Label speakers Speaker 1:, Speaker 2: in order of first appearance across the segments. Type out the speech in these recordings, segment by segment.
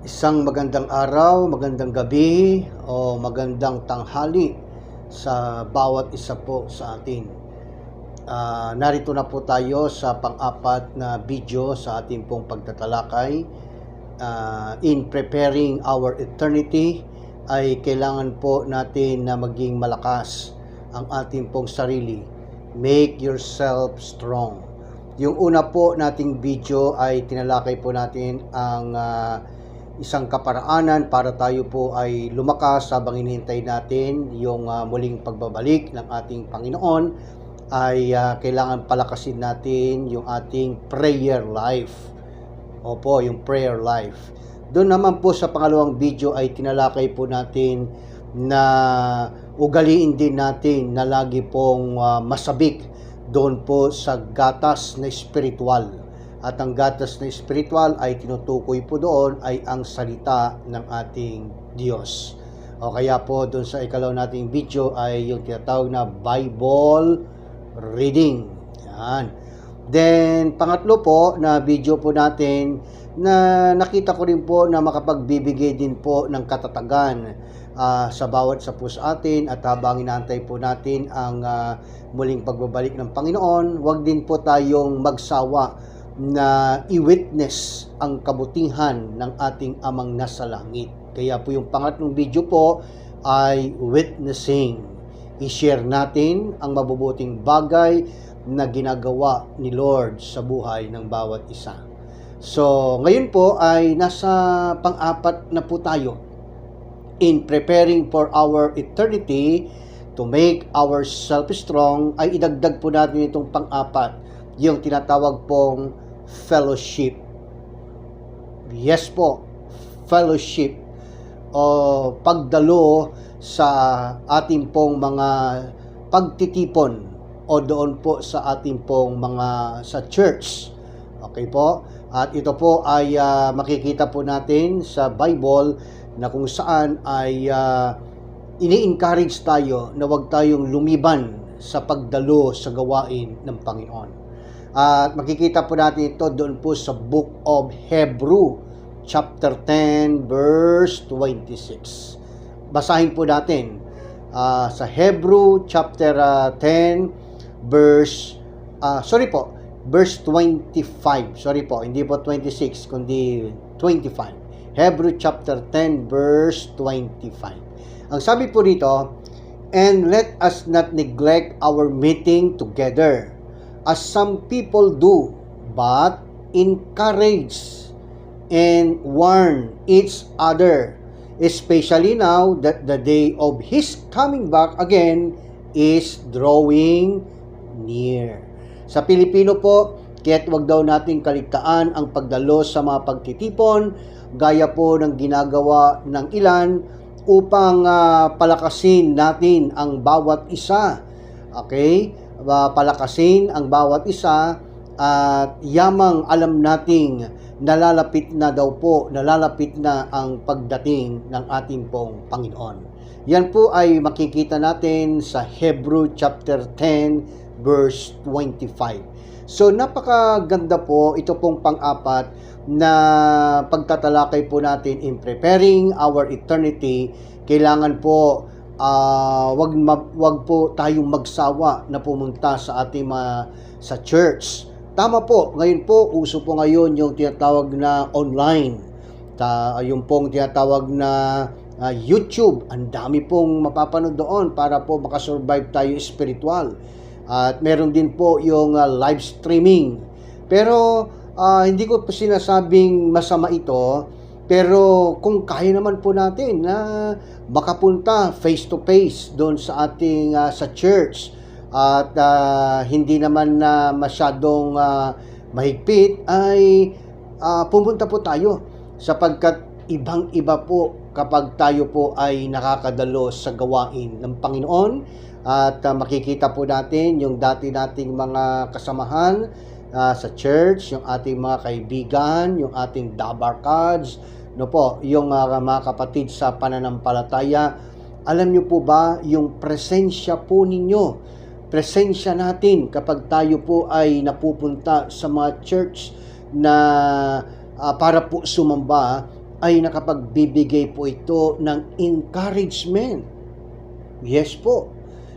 Speaker 1: Isang magandang araw, magandang gabi, o magandang tanghali sa bawat isa po sa atin. Narito na po tayo sa pang-apat na video sa ating pong pagtatalakay. In preparing our eternity, ay kailangan po natin na maging malakas ang ating pong sarili. Make yourself strong. Yung una po nating video ay tinalakay po natin ang isang kaparaanan para tayo po ay lumakas habang hinihintay natin yung muling pagbabalik ng ating Panginoon. Ay kailangan palakasin natin yung ating prayer life. Opo, yung prayer life. Doon naman po sa pangalawang video ay tinalakay po natin na ugaliin din natin na lagi pong masabik doon po sa gatas na espiritual. At ang gatas na espiritual ay tinutukoy po doon ay ang salita ng ating Diyos. O kaya po doon sa ikalaw nating video ay yung tinatawag na Bible reading. Yan. Then pangatlo po na video po natin na nakita ko rin po na makapagbibigay din po ng katatagan sa bawat sa sa atin, at habang inaantay po natin ang muling pagbabalik ng Panginoon, huwag din po tayong magsawa na i-witness ang kabutihan ng ating Amang nasa langit. Kaya po yung pangatlong video po ay witnessing. I-share natin ang mabubuting bagay na ginagawa ni Lord sa buhay ng bawat isa. So, ngayon po ay nasa pang-apat na po tayo. In preparing for our eternity, to make ourselves strong, ay idagdag po natin itong pang-apat, yung tinatawag pong fellowship. Yes po, fellowship o pagdalo sa ating pong mga pagtitipon o doon po sa ating pong mga sa church. Okay po? At ito po ay makikita po natin sa Bible na kung saan ay ini-encourage tayo na huwag tayong lumiban sa pagdalo sa gawain ng Panginoon. At makikita po natin ito doon po sa Book of Hebrew, chapter 10, verse 26. Basahin po natin sa Hebrew, chapter 10, verse 25. Sorry po, hindi po 26, kundi 25. Hebrew, chapter 10, verse 25. Ang sabi po dito, "And let us not neglect our meeting together, as some people do, but encourage and warn each other, especially now that the day of His coming back again is drawing near." Sa Pilipino po, kaya't wag daw nating kaligtaan ang pagdalo sa mga pagtitipon, gaya po ng ginagawa ng ilan upang palakasin natin ang bawat isa. Okay? Palakasin ang bawat isa at yamang alam nating nalalapit na ang pagdating ng ating pong Panginoon. Yan po ay makikita natin sa Hebrew chapter 10 verse 25. So napakaganda po ito pong pang-apat na pagtatalakay po natin in preparing our eternity. Kailangan po wag po tayong magsawa na pumunta sa ating sa church. Tama po, ngayon po uso po ngayon yung tinatawag na online. Yung pong tinatawag na YouTube. Ang dami pong mapapanood doon para po makasurvive tayo spiritual. At meron din po yung live streaming. Pero hindi ko po sinasabing masama ito. Pero kung kaya naman po natin na makapunta face to face doon sa ating sa church at hindi naman na masyadong mahigpit, ay pumunta po tayo, sapagkat ibang-iba po kapag tayo po ay nakakadalo sa gawain ng Panginoon. At makikita po natin yung dati nating mga kasamahan sa church, yung ating mga kaibigan, yung ating dabarkads, yung mga kapatid sa pananampalataya. Alam niyo po ba yung presensya po ninyo, presensya natin kapag tayo po ay napupunta sa mga church na para po sumamba, ay nakapagbibigay po ito ng encouragement. Yes po,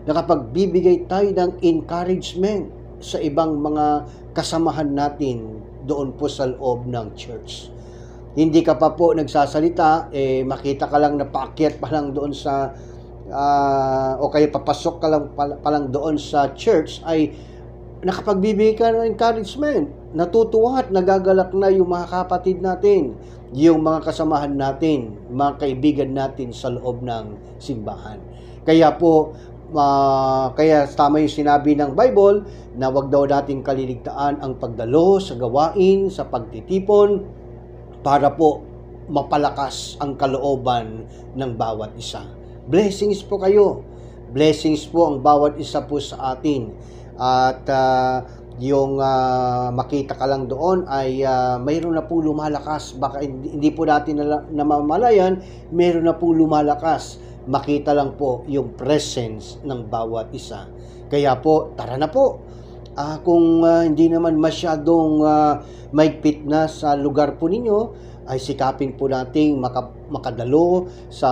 Speaker 1: nakapagbibigay tayo ng encouragement sa ibang mga kasamahan natin doon po sa loob ng church. Hindi ka pa po nagsasalita, makita ka lang na paakyat pa lang doon sa o kaya papasok ka lang pa lang doon sa church, ay nakapagbibigay ka ng encouragement. Natutuwa at nagagalak na yung mga kapatid natin, yung mga kasamahan natin, mga kaibigan natin sa loob ng simbahan. Kaya po, kaya tama yung sinabi ng Bible na wag daw nating kaliligtaan ang pagdalo sa gawain, sa pagtitipon, para po mapalakas ang kalooban ng bawat isa. Blessings po kayo. Blessings po ang bawat isa po sa atin. At yung makita ka lang doon ay mayroon na po lumalakas. Baka hindi po natin namamalayan, mayroon na po lumalakas. Makita lang po yung presence ng bawat isa. Kaya po, tara na po. Kung hindi naman masyadong maigpit na sa lugar po ninyo, ay sikapin po nating makadalo sa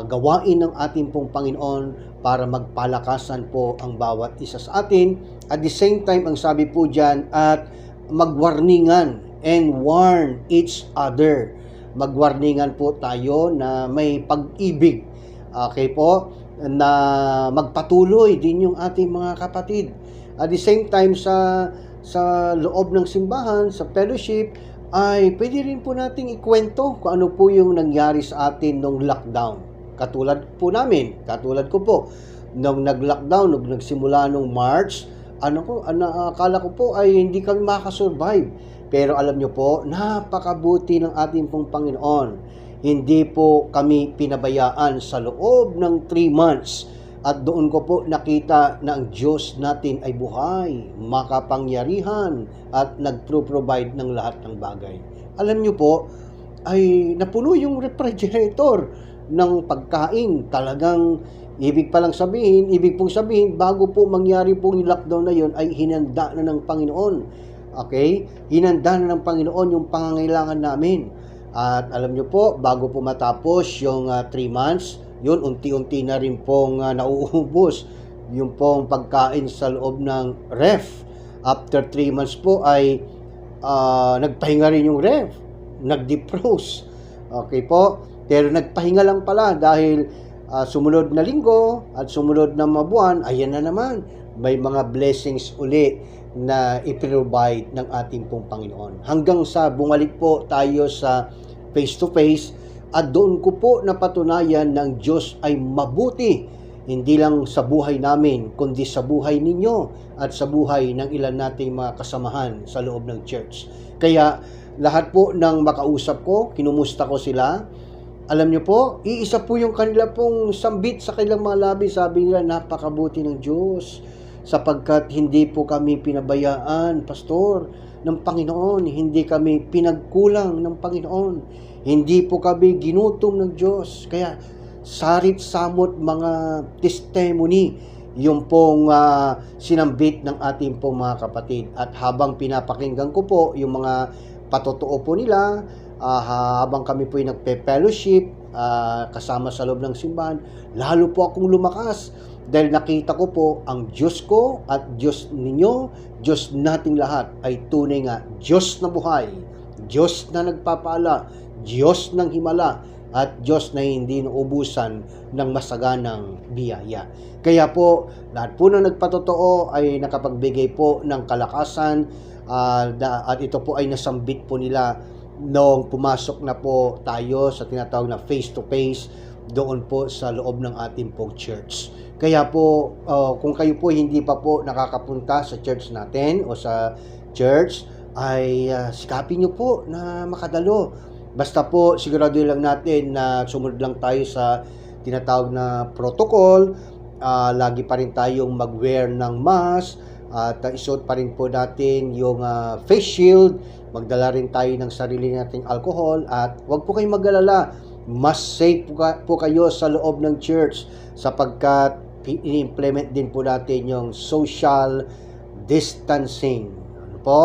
Speaker 1: gawain ng ating pong Panginoon para magpalakasan po ang bawat isa sa atin. At the same time, ang sabi po dyan, at magwarningan and warn each other. Magwarningan po tayo na may pag-ibig. Okay po? Na magpatuloy din yung ating mga kapatid. At the same time, sa loob ng simbahan, sa fellowship, ay pwede rin po nating ikwento kung ano po yung nangyari sa atin nung lockdown. Katulad ko po, nung nag-lockdown, nung nagsimula nung March, akala ko po ay hindi kami makasurvive. Pero alam nyo po, napakabuti ng ating pong Panginoon. Hindi po kami pinabayaan sa loob ng 3 months. At doon ko po nakita na ang Diyos natin ay buhay, makapangyarihan, at nag-provide ng lahat ng bagay. Alam nyo po, ay napuno yung refrigerator ng pagkain. Talagang ibig pong sabihin, bago po mangyari po yung lockdown na yun, ay hinanda na ng Panginoon. Okay? Hinanda na ng Panginoon yung pangangailangan namin. At alam nyo po, bago po matapos yung 3 months, yun, unti-unti na rin pong nauubos yung pong pagkain sa loob ng ref. After 3 months po ay nagpahinga rin yung ref. Nag-defrost. Okay po? Pero nagpahinga lang pala dahil sumunod na linggo at sumunod na mabuwan, ayan na naman. May mga blessings uli na iprovide ng ating pong Panginoon. Hanggang sa bumalik po tayo sa face-to-face, at doon ko po napatunayan ng Diyos ay mabuti, hindi lang sa buhay namin, kundi sa buhay ninyo at sa buhay ng ilan nating mga kasamahan sa loob ng church. Kaya lahat po ng makausap ko, kinumusta ko sila. Alam nyo po, iisa po yung kanila pong sambit sa kanilang mga labi. Sabi nila, napakabuti ng Diyos sapagkat hindi po kami pinabayaan, Pastor, ng Panginoon. Hindi kami pinagkulang ng Panginoon. Hindi po kami ginutom ng Diyos. Kaya sarit-samot mga testimony yung pong sinambit ng ating pong mga kapatid. At habang pinapakinggan ko po yung mga patotoo po nila, habang kami po yung nagpe-fellowship kasama sa loob ng simbahan, lalo po akong lumakas dahil nakita ko po ang Diyos ko at Diyos ninyo, Diyos nating lahat ay tunay nga Diyos na buhay, Diyos na nagpapala, Diyos ng himala, at Diyos na hindi naubusan ng masaganang biyaya. Kaya po, lahat po na nagpatotoo ay nakapagbigay po ng kalakasan, at ito po ay nasambit po nila noong pumasok na po tayo sa tinatawag na face-to-face doon po sa loob ng ating pong church. Kaya po, kung kayo po hindi pa po nakakapunta sa church natin o sa church, ay sikapin nyo po na makadalo. Basta po, siguraduhin lang natin na sumunod lang tayo sa tinatawag na protocol. Lagi pa rin tayong mag-wear ng mask, at isuot pa rin po natin yung face shield. Magdala rin tayo ng sarili nating alcohol, at huwag po kayong mag-alala. Mas safe po kayo sa loob ng church sapagkat i-implement din po natin yung social distancing. Ano po?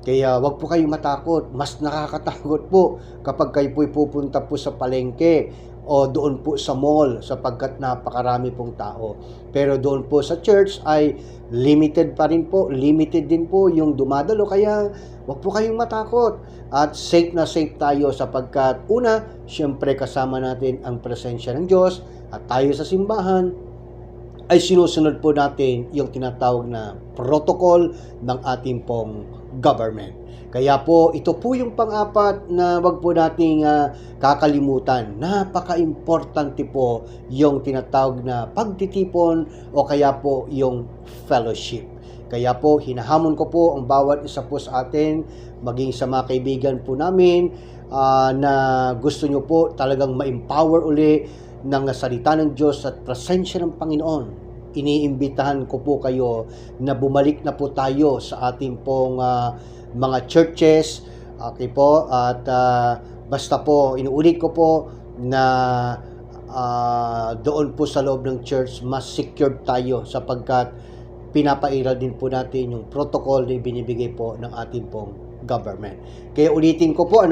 Speaker 1: Kaya wag po kayong matakot. Mas nakakatakot po kapag kayo po'y pupunta po sa palengke o doon po sa mall sapagkat napakarami pong tao. Pero doon po sa church ay limited pa rin po. Limited din po yung dumadalo. Kaya wag po kayong matakot. At safe na safe tayo sapagkat una, syempre kasama natin ang presensya ng Diyos at tayo sa simbahan ay sinusunod po natin yung tinatawag na protocol ng ating pong government. Kaya po, ito po yung pang-apat na wag po nating kakalimutan. Napaka-importante po yung tinatawag na pagtitipon o kaya po yung fellowship. Kaya po, hinahamon ko po ang bawat isa po sa atin, maging sa mga kaibigan po namin, na gusto nyo po talagang ma-empower uli ng salita ng Diyos at presensya ng Panginoon. Iniimbitahan ko po kayo na bumalik na po tayo sa ating pong mga churches. Okay po, at basta po, inuulit ko po na doon po sa loob ng church, mas secured tayo sapagkat pinapairal din po natin yung protocol na binibigay po ng ating pong government. Kaya ulitin ko po,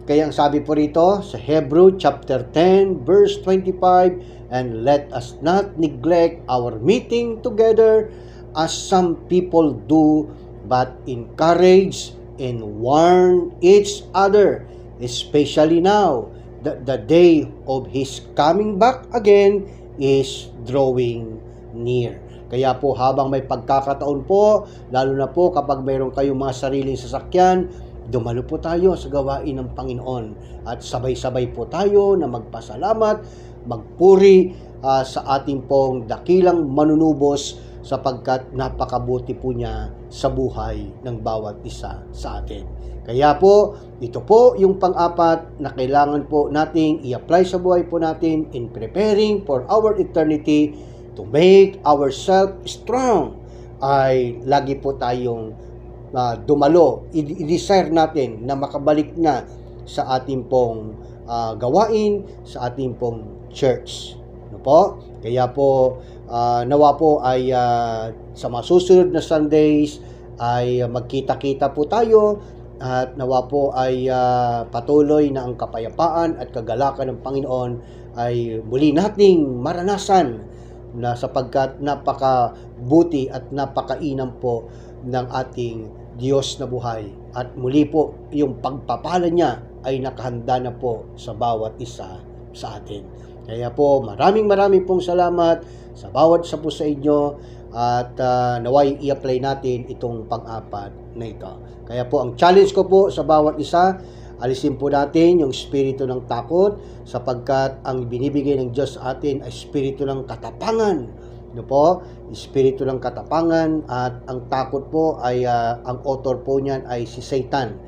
Speaker 1: kaya ang sabi po rito sa Hebrew chapter 10 verse 25, and let us not neglect our meeting together as some people do, but encourage and warn each other, especially now that the day of His coming back again is drawing near. Kaya po habang may pagkakataon po, lalo na po kapag mayroon kayong mga sariling sasakyan, dumalo po tayo sa gawain ng Panginoon at sabay-sabay po tayo na magpasalamat, magpuri sa ating pong dakilang manunubos sapagkat napakabuti po niya sa buhay ng bawat isa sa atin. Kaya po, ito po yung pang-apat na kailangan po nating i-apply sa buhay po natin in preparing for our eternity. To make ourselves strong ay lagi po tayong dumalo. I-desire natin na makabalik na sa ating pong gawain, sa ating pong church. Ano po? Kaya po, nawa po ay sa mga susunod na Sundays ay magkita-kita po tayo at nawa po ay patuloy na ang kapayapaan at kagalakan ng Panginoon ay muli nating maranasan na sapagkat napakabuti at napakainam po ng ating Diyos na buhay. At muli po, yung pagpapala niya ay nakahanda na po sa bawat isa sa atin. Kaya po, maraming pong salamat sa bawat isa po sa inyo at naway i-apply natin itong pang-apat na ito. Kaya po, ang challenge ko po sa bawat isa, alisin po natin yung espiritu ng takot sapagkat ang binibigay ng Diyos sa atin ay espiritu ng katapangan. Ano po? Espiritu ng katapangan at ang takot po ay ang author po niyan ay si Satan.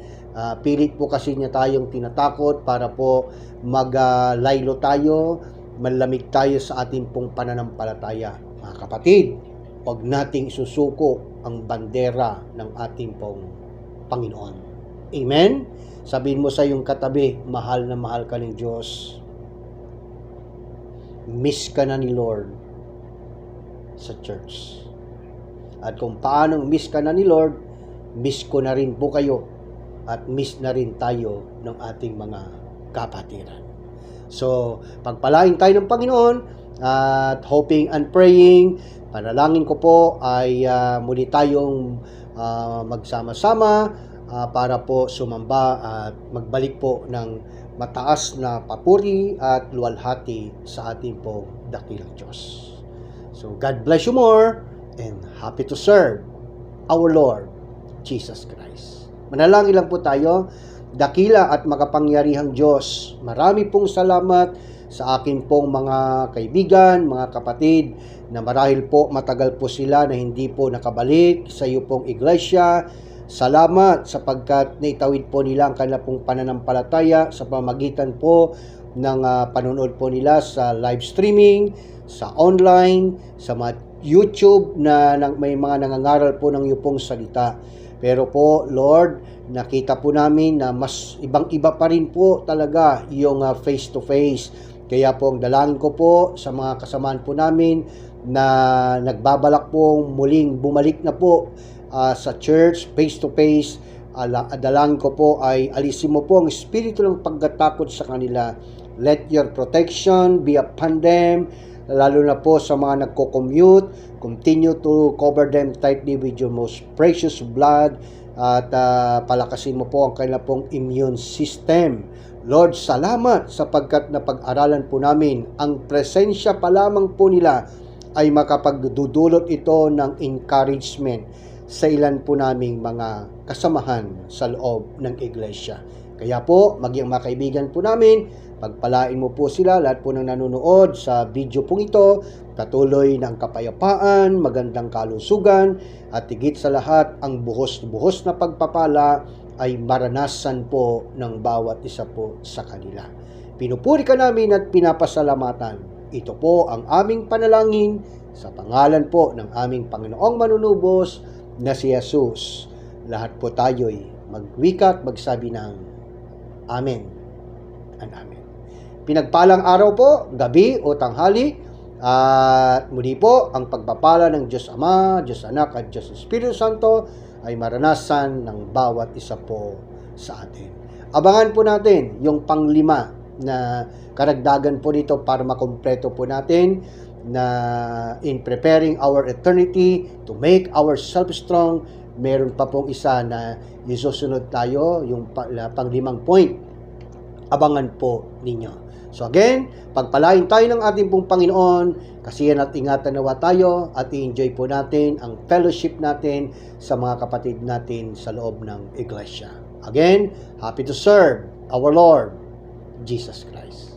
Speaker 1: Pilit po kasi niya tayong tinatakot para po maglaylo tayo, manlamig tayo sa ating pong pananampalataya. Mga kapatid, huwag nating isusuko ang bandera ng ating pong Panginoon. Amen? Sabihin mo sa iyong katabi, mahal na mahal ka ng Diyos. Miss ka na ni Lord sa church. At kung paanong miss ka na ni Lord, miss ko na rin po kayo at miss na rin tayo ng ating mga kapatiran. So, pagpalain tayo ng Panginoon at hoping and praying, panalangin ko po ay muli tayong magsama-sama para po sumamba at magbalik po ng mataas na papuri at luwalhati sa ating po dakilang Diyos. So, God bless you more and happy to serve our Lord Jesus Christ. Manalangin lang po tayo. Dakila at makapangyarihang Diyos, marami pong salamat sa akin pong mga kaibigan, mga kapatid, na marahil po matagal po sila na hindi po nakabalik sa iyo pong iglesia. Salamat sapagkat naitawid po nila ang kanilang pong pananampalataya sa pamagitan po ng panonood po nila sa live streaming, sa online, sa mga YouTube na may mga nangangaral po ng iyong pong salita. Pero po, Lord, nakita po namin na mas ibang-iba pa rin po talaga yung face-to-face. Kaya po, ang dalangin ko po sa mga kasamaan po namin na nagbabalak pong muling bumalik na po sa church, face-to-face, Dalangin ko po ay alisin mo po ang espiritu ng pagkatakot sa kanila. Let your protection be upon them, lalo na po sa mga nagko-commute. Continue to cover them tightly with your most precious blood, at palakasin mo po ang kanilang pong immune system. Lord, salamat sapagkat napag-aralan po namin ang presensya pa lamang po nila ay makapagdudulot ito ng encouragement sa ilan po naming mga kasamahan sa loob ng iglesia. Kaya po, maging mga kaibigan po namin, pagpalain mo po sila, lahat po ng nanonood sa video pong ito, patuloy ng kapayapaan, magandang kalusugan, at higit sa lahat, ang buhos-buhos na pagpapala ay maranasan po ng bawat isa po sa kanila. Pinupuri ka namin at pinapasalamatan. Ito po ang aming panalangin sa pangalan po ng aming Panginoong manunubos na si Jesus. Lahat po tayo'y magwika at magsabi ng Amen and Amen. Pinagpalang araw po, gabi o tanghali, at muli po ang pagpapala ng Diyos Ama, Diyos Anak at Diyos Espiritu Santo ay maranasan ng bawat isa po sa atin. Abangan po natin yung panglima na karagdagan po nito para makumpleto po natin na in preparing our eternity to make ourselves strong. Meron pa pong isa na isusunod tayo, yung panglimang point. Abangan po ninyo. So again, pagpalain tayo ng ating pong Panginoon, kasiyan at ingatan nawa tayo at i-enjoy po natin ang fellowship natin sa mga kapatid natin sa loob ng iglesia. Again, happy to serve our Lord Jesus Christ.